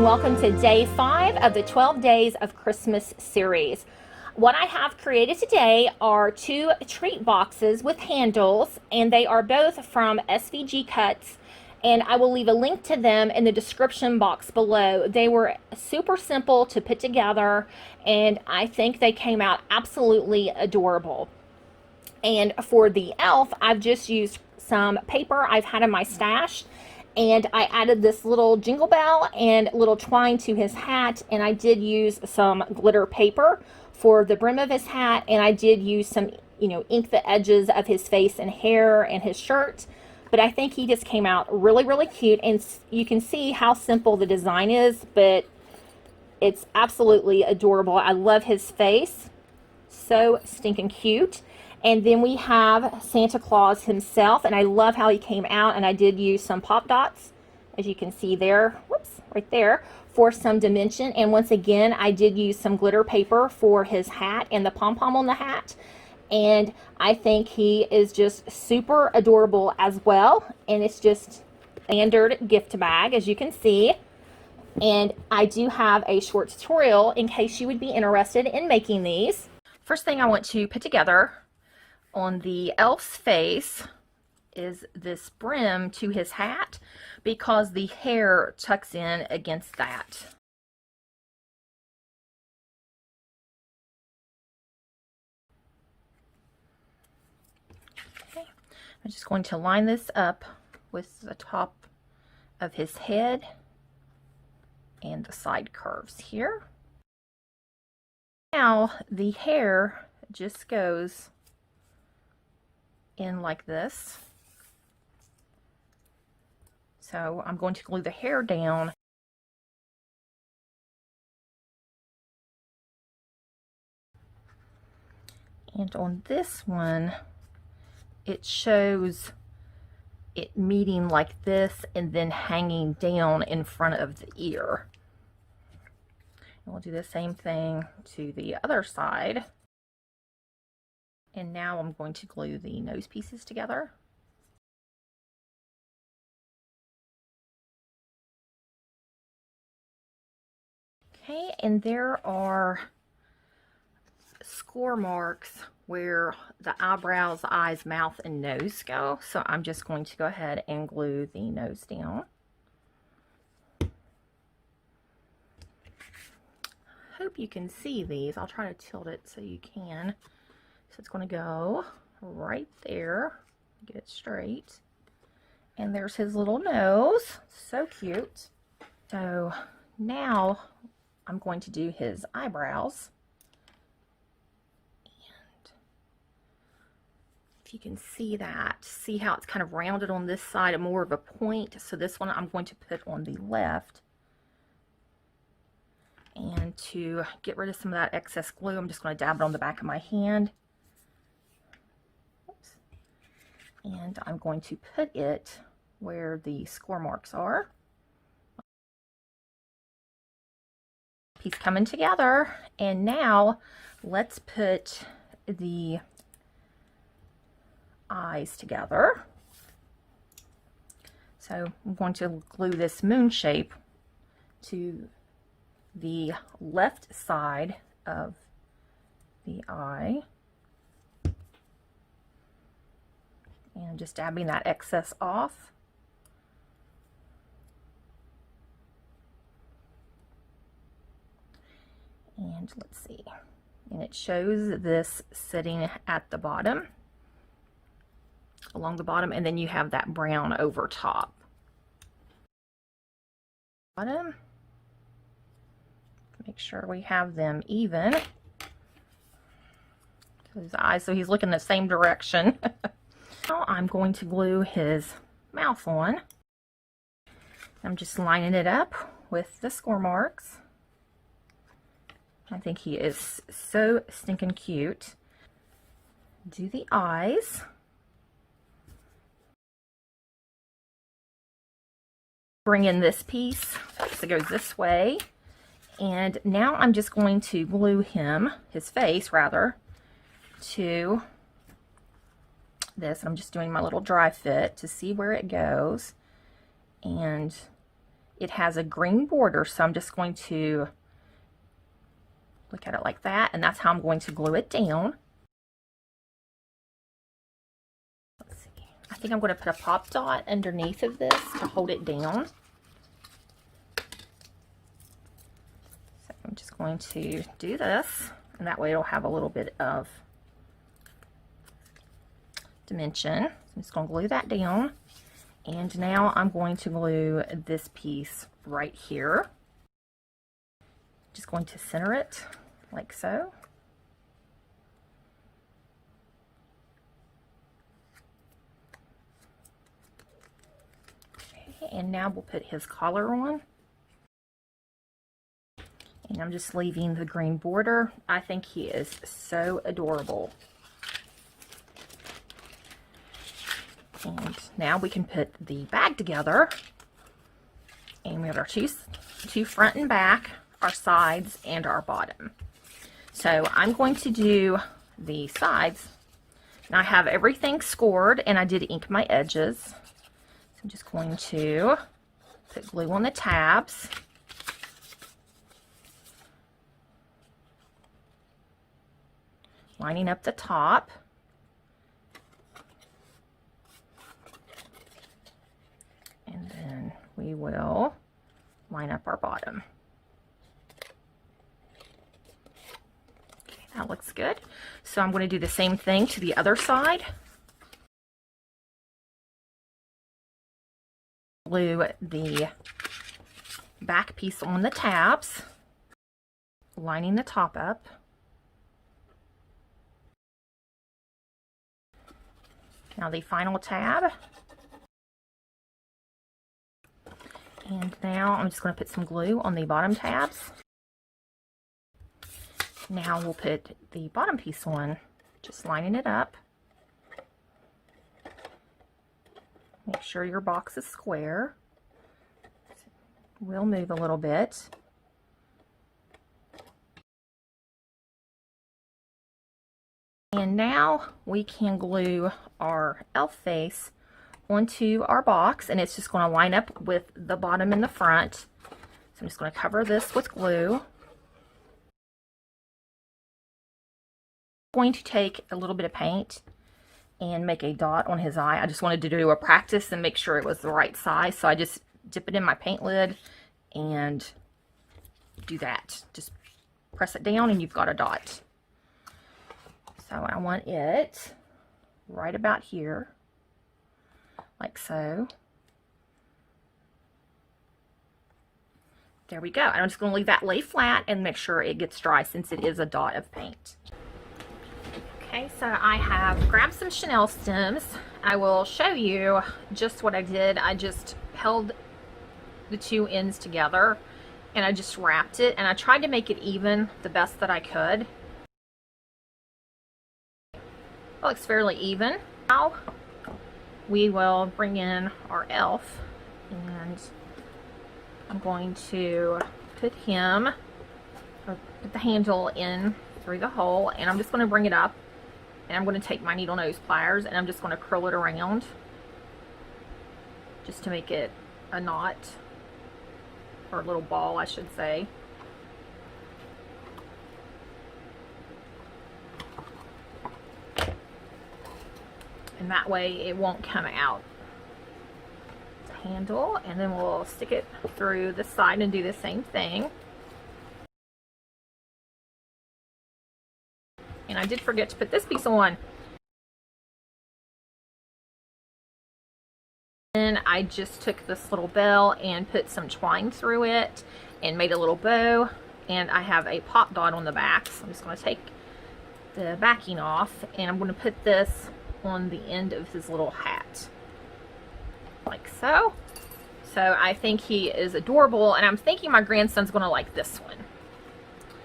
welcome to day 5 of the 12 Days of Christmas series. What I have created today are 2 treat boxes with handles, and they are both from SVG Cuts, and I will leave a link to them in the description box below. They were super simple to put together, and I think they came out absolutely adorable. And for the elf, I've just used some paper I've had in my stash, and I added this little jingle bell and little twine to his hat, and I did use some glitter paper for the brim of his hat, and I did use some, ink the edges of his face and hair and his shirt. But I think he just came out really, really cute, and you can see how simple the design is, but it's absolutely adorable. I love his face. So stinking cute. And then we have Santa Claus himself, and I love how he came out, and I did use some pop dots, as you can see there, whoops, right there, for some dimension. And once again, I did use some glitter paper for his hat and the pom-pom on the hat. And I think he is just super adorable as well. And it's just standard gift bag, as you can see. And I do have a short tutorial in case you would be interested in making these. First thing I want to put together on the elf's face is this brim to his hat, because the hair tucks in against that. Okay, I'm just going to line this up with the top of his head and the side curves here. Now the hair just goes in like this. So I'm going to glue the hair down. And on this one, it shows it meeting like this and then hanging down in front of the ear. And we'll do the same thing to the other side. And now I'm going to glue the nose pieces together. Okay, and there are score marks where the eyebrows, eyes, mouth, and nose go. So I'm just going to go ahead and glue the nose down. Hope you can see these. I'll try to tilt it so you can. So it's going to go right there, get it straight. And there's his little nose, so cute. So now I'm going to do his eyebrows. And if you can see that, see how it's kind of rounded on this side and more of a point. So this one I'm going to put on the left. And to get rid of some of that excess glue, I'm just going to dab it on the back of my hand. And I'm going to put it where the score marks are. Piece coming together. And now let's put the eyes together. So I'm going to glue this moon shape to the left side of the eye. And just dabbing that excess off. And let's see. And it shows this sitting at the bottom, along the bottom, and then you have that brown over top. Bottom. Make sure we have them even. His eyes, so he's looking the same direction. Now I'm going to glue his mouth on. I'm just lining it up with the score marks. I think he is so stinking cute. Do the eyes. Bring in this piece, so it goes this way. And now I'm just going to glue his face rather, to this. I'm just doing my little dry fit to see where it goes. And it has a green border, so I'm just going to look at it like that, and that's how I'm going to glue it down. Let's see. I think I'm going to put a pop dot underneath of this to hold it down. So I'm just going to do this, and that way it'll have a little bit of dimension. So I'm just going to glue that down. And now I'm going to glue this piece right here. Just going to center it like so. Okay, and now we'll put his collar on. And I'm just leaving the green border. I think he is so adorable. And now we can put the bag together. And we have our two front and back, our sides, and our bottom. So I'm going to do the sides. Now I have everything scored, and I did ink my edges. So I'm just going to put glue on the tabs. Lining up the top. And then we will line up our bottom. Okay, that looks good. So I'm going to do the same thing to the other side. Glue the back piece on the tabs, lining the top up. Now the final tab. And now I'm just going to put some glue on the bottom tabs. Now we'll put the bottom piece on, just lining it up. Make sure your box is square. We'll move a little bit. And now we can glue our elf face onto our box, and it's just going to line up with the bottom and the front. So I'm just going to cover this with glue. I'm going to take a little bit of paint and make a dot on his eye. I just wanted to do a practice and make sure it was the right size, so I just dip it in my paint lid and do that. Just press it down and you've got a dot. So I want it right about here, like so. There we go. I'm just going to leave that lay flat and make sure it gets dry since it is a dot of paint. Okay, so I have grabbed some chenille stems. I will show you just what I did. I just held the two ends together and I just wrapped it, and I tried to make it even the best that I could. It looks fairly even. Now we will bring in our elf, and I'm going to put him, or put the handle in through the hole, and I'm just going to bring it up, and I'm going to take my needle nose pliers and I'm just going to curl it around just to make it a knot, or a little ball I should say. And that way it won't come out. The handle, and then we'll stick it through the side and do the same thing. And I did forget to put this piece on. Then I just took this little bell and put some twine through it and made a little bow, and I have a pop dot on the back, so I'm just going to take the backing off, and I'm going to put this on the end of his little hat, like so. So I think he is adorable, and I'm thinking my grandson's going to like this one,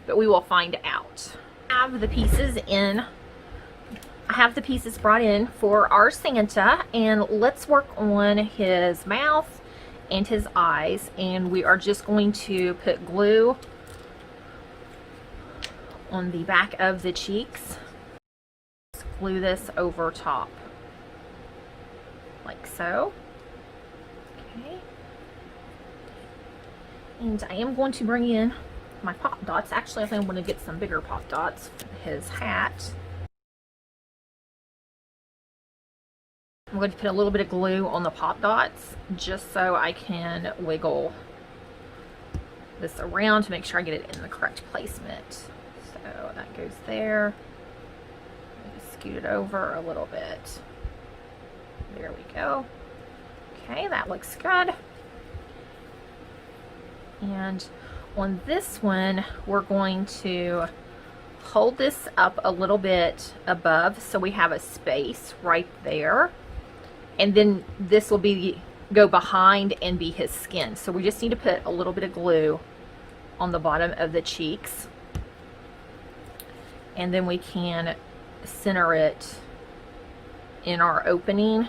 but we will find out. I have the pieces in. I have the pieces brought in for our Santa, and let's work on his mouth and his eyes, and we are just going to put glue on the back of the cheeks. Glue this over top, like so. Okay. And I am going to bring in my pop dots. Actually, I think I'm going to get some bigger pop dots for his hat. I'm going to put a little bit of glue on the pop dots just so I can wiggle this around to make sure I get it in the correct placement. So that goes there. Scoot it over a little bit. There we go. Okay, that looks good. And on this one, we're going to hold this up a little bit above so we have a space right there. And then this will be go behind and be his skin. So we just need to put a little bit of glue on the bottom of the cheeks. And then we can center it in our opening.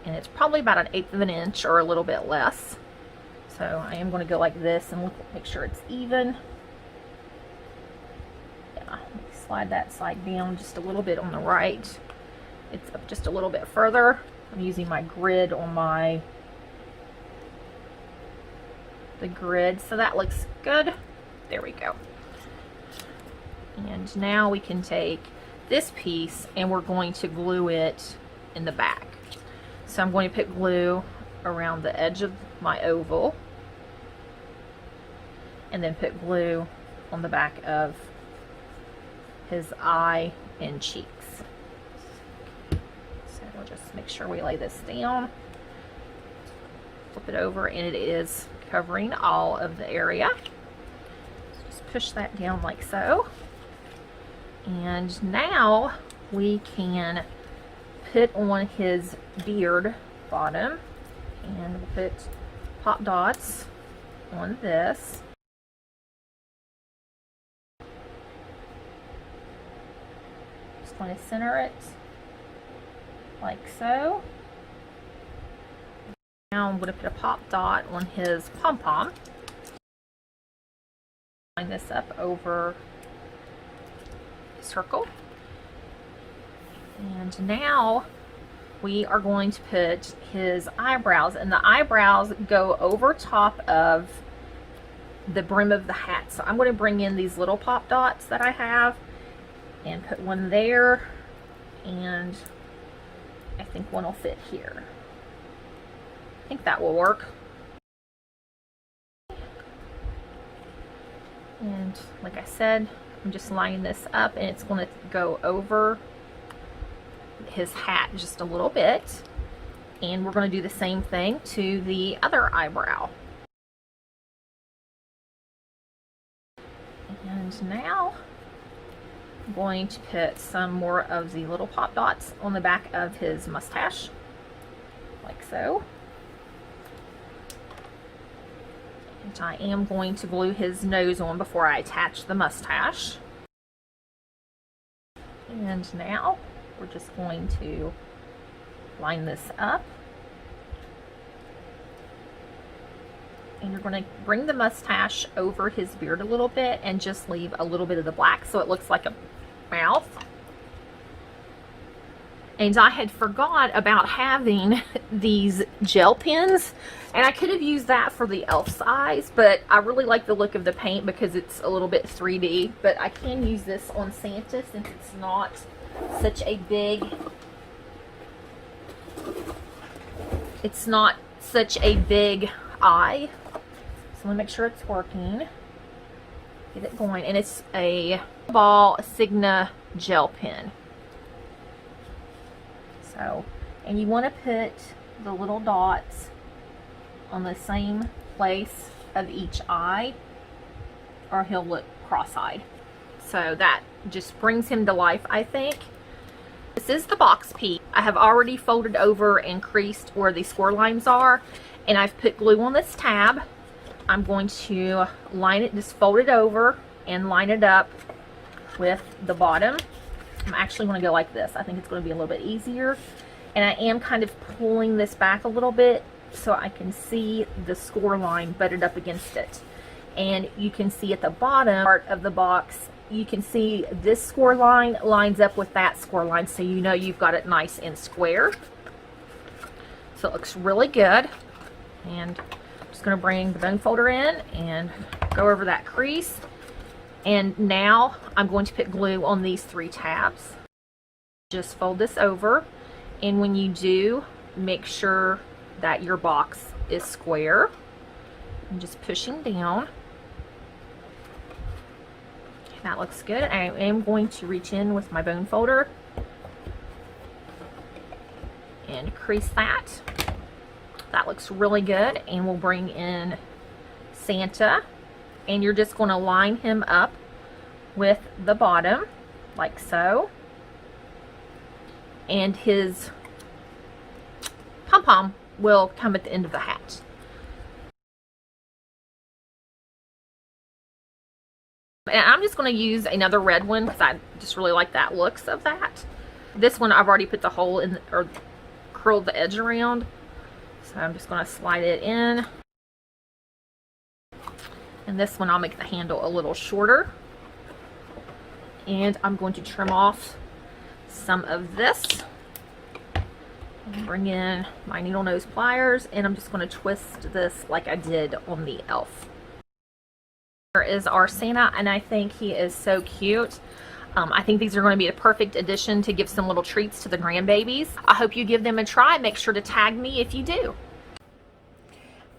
And it's probably about 1/8 of an inch or a little bit less. So I am going to go like this and make sure it's even. Yeah, slide that side down just a little bit on the right. It's up just a little bit further. I'm using my grid on the grid, so that looks good. There we go. And now we can take this piece and we're going to glue it in the back. So I'm going to put glue around the edge of my oval and then put glue on the back of his eye and cheeks. So we'll just make sure we lay this down, flip it over, and it is covering all of the area. So just push that down like so. And now we can put on his beard bottom, and we'll put pop dots on this. Just going to center it like so. Now I'm going to put a pop dot on his pom-pom. Line this up over the circle. And now we are going to put his eyebrows, and the eyebrows go over top of the brim of the hat. So I'm going to bring in these little pop dots that I have and put one there, and I think one will fit here. I think that will work. And like I said, I'm just lining this up, and it's going to go over his hat just a little bit, and we're going to do the same thing to the other eyebrow. And now I'm going to put some more of the little pop dots on the back of his mustache, like so. And I am going to glue his nose on before I attach the mustache. And now we're just going to line this up. And you're going to bring the mustache over his beard a little bit and just leave a little bit of the black so it looks like a mouth. And I had forgot about having these gel pens, and I could have used that for the Elf's eyes, but I really like the look of the paint because it's a little bit 3D. But I can use this on Santa since it's not such a big eye. So let me make sure it's working. Get it going. And it's a ball Signa gel pen. So, and you want to put the little dots on the same place of each eye, or he'll look cross-eyed. So that just brings him to life, I think. This is the box piece. I have already folded over and creased where the score lines are, and I've put glue on this tab. I'm going to line it, just fold it over and line it up with the bottom. I'm actually going to go like this. I think it's going to be a little bit easier. And I am kind of pulling this back a little bit so I can see the score line butted up against it. And you can see at the bottom part of the box, you can see this score line lines up with that score line, so you know you've got it nice and square. So it looks really good. And I'm just going to bring the bone folder in and go over that crease. And now I'm going to put glue on these 3 tabs. Just fold this over, and when you do, make sure that your box is square. I'm just pushing down. That looks good. I am going to reach in with my bone folder and crease that. That looks really good. And we'll bring in Santa, and you're just going to line him up with the bottom like so, and his pom-pom will come at the end of the hat. And I'm just going to use another red one because I just really like that looks of that. This one I've already put the hole in, or curled the edge around, so I'm just going to slide it in. And this one I'll make the handle a little shorter, and I'm going to trim off some of this. Bring in my needle nose pliers, and I'm just going to twist this like I did on the elf. Here is our Santa, and I think he is so cute. I think these are going to be a perfect addition to give some little treats to the grandbabies. I hope you give them a try. Make sure to tag me if you do.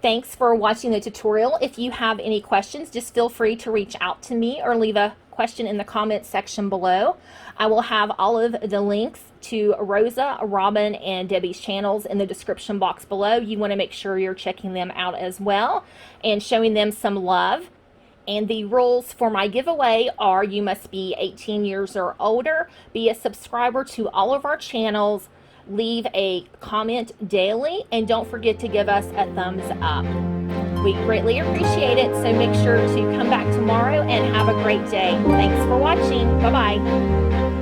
Thanks for watching the tutorial. If you have any questions, just feel free to reach out to me or leave a question in the comments section below. I will have all of the links to Rosa, Robyn, and Debbie's channels in the description box below. You want to make sure you're checking them out as well and showing them some love. And the rules for my giveaway are you must be 18 years or older, be a subscriber to all of our channels, leave a comment daily, and don't forget to give us a thumbs up. We greatly appreciate it, so make sure to come back tomorrow and have a great day. Thanks for watching. Bye-bye.